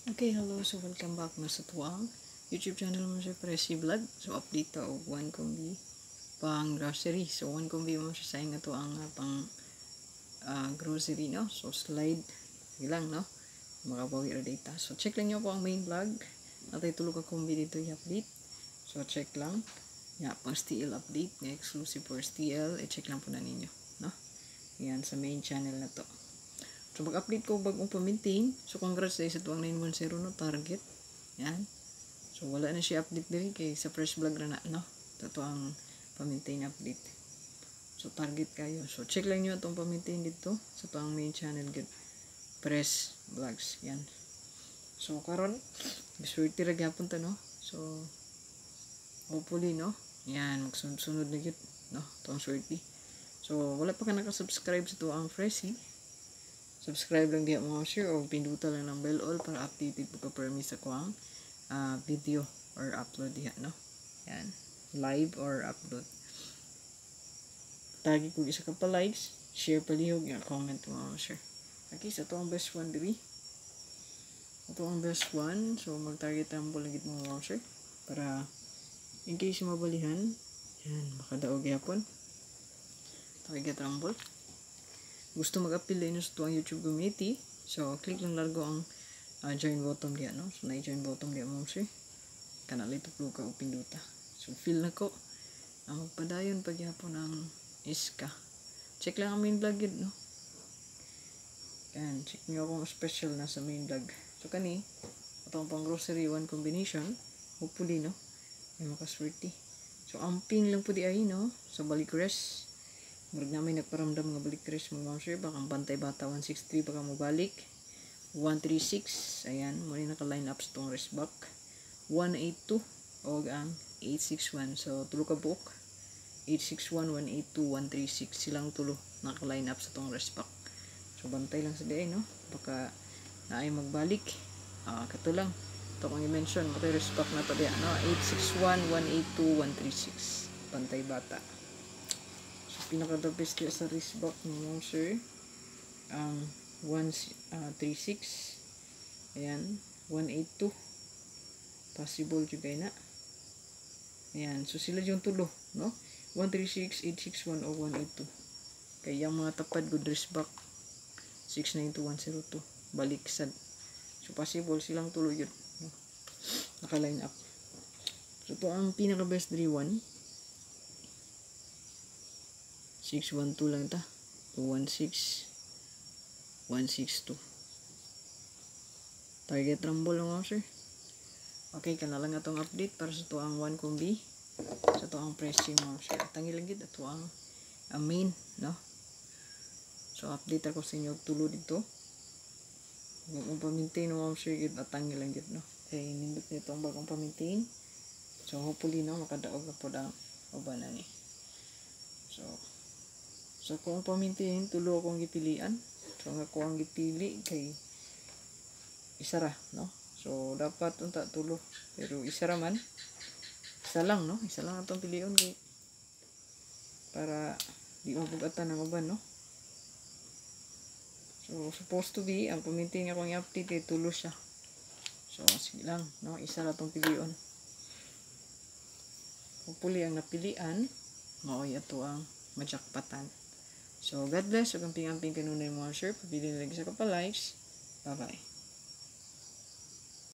Okay, hello. So, welcome back na sa tuwang YouTube channel mo siya, Pressy Vlog. So, update ta og 1 kombi pang grocery. So, 1 kombi mo siya sa nga to ang pang grocery, no? So, slide. Sige lang, no? Makabawi ra data. So, check lang nyo po ang main vlog. Natay tulog ka kombi dito i-update. So, check lang. Pang STL update. Nga exclusive for STL. I-check lang po na ninyo, no? Yan, sa main channel na to. So, mag-update ko bagong pa-maintain. So, congrats sa tuwang 910 no, target. Yan. So, wala na siya update diri kay sa fresh vlog na no? Ito ang pa-maintain update. So, target kayo. So, check lang nyo itong pa-maintain dito sa tuwang main channel get press vlogs. Yan. So, karon biswerte ra gyapon ta, no? So, hopefully, no? Yan, magsunod-sunod na gyud, no? Itong swerte. So, wala pa ka nakasubscribe sa tuwang Pressy. Subscribe lang diya mga share o pinduta lang ng bell all para updated po ka-permis sa kuwang video or upload diya, no? Yan. Live or upload. Tagi kung isa ka pa likes, share palihog nga comment mga share. Okay, so ito ang best one diri. Ito ang best one. So mag-target rumble lagi mga share para in case mabalihan, yan, makadaog yapon. Target rumble. Gusto mag-appeal din sa tuwang YouTube community, so click lang largo ang join button diya, no? So na-join button diya mo sir. Kana lito plug ka upin duta. So feel na ko magpadayon pagyapon ng iska. Check lang ang main vlog yun, no? Yan, check nyo akong special na sa main vlog. So kani, itong pang grocery one combination, hopefully, no? May makaswerte. So amping lang po di ay, no? So balik rest. Murag na may nagparamdam nga balik tres mga monster. Baka bantay bata 163 baka mo balik. 136. Ayan. Muna naka-line up sa itong rest back. 182. O ang 861. So, tulo ka book. 861, 182, 136. Silang tulo naka-line up sa itong rest back. So, bantay lang sa day, no? Baka na ay magbalik. Kato lang. Ito kong i-mention. Matay rest back na ito diya, no? 861, 182, 136. Bantay bata. Pinaka-the best sa wrist back mo sir ang 136 ayan 182 possible juga na ayan so sila yung tulo no 136 861 o 182 kaya yung mga tapad good wrist back 692102 balik sad so possible silang tulo yun no? Naka-line up so ito ang pinaka-best 3-1 612 lang ta. 216 162. Target rumble lang sir. Okay, kana lang atong update para sa tuang 1 kombi. Sa tuang Pressy mo sir. Tangi lang gid ato ang main, no? So update ako sa inyo tulo dito. Kung pa-maintain mo sir gid atangi lang gid, no? Kay nindot nito ang bagong pa-maintain. So hopefully no makadaog na pod ang uban na ni. So kung pamintihin, tulo akong gipilian. So nga ko ang gipili kay isa ra, no? So dapat unta tulo. Pero isa ra man. Isa lang, no? Isa lang atong pilion kay para di mabugatan ang uban, no? So supposed to be ang pamintihin akong i-update kay tulo siya. So sige lang, no? Isa ra atong pilion. Hopefully ang napilian maoy ato ang majakpatan. So, God bless. Huwag amping-amping kanunay mga share. Pabili na lagi sa kapalikes. Bye-bye.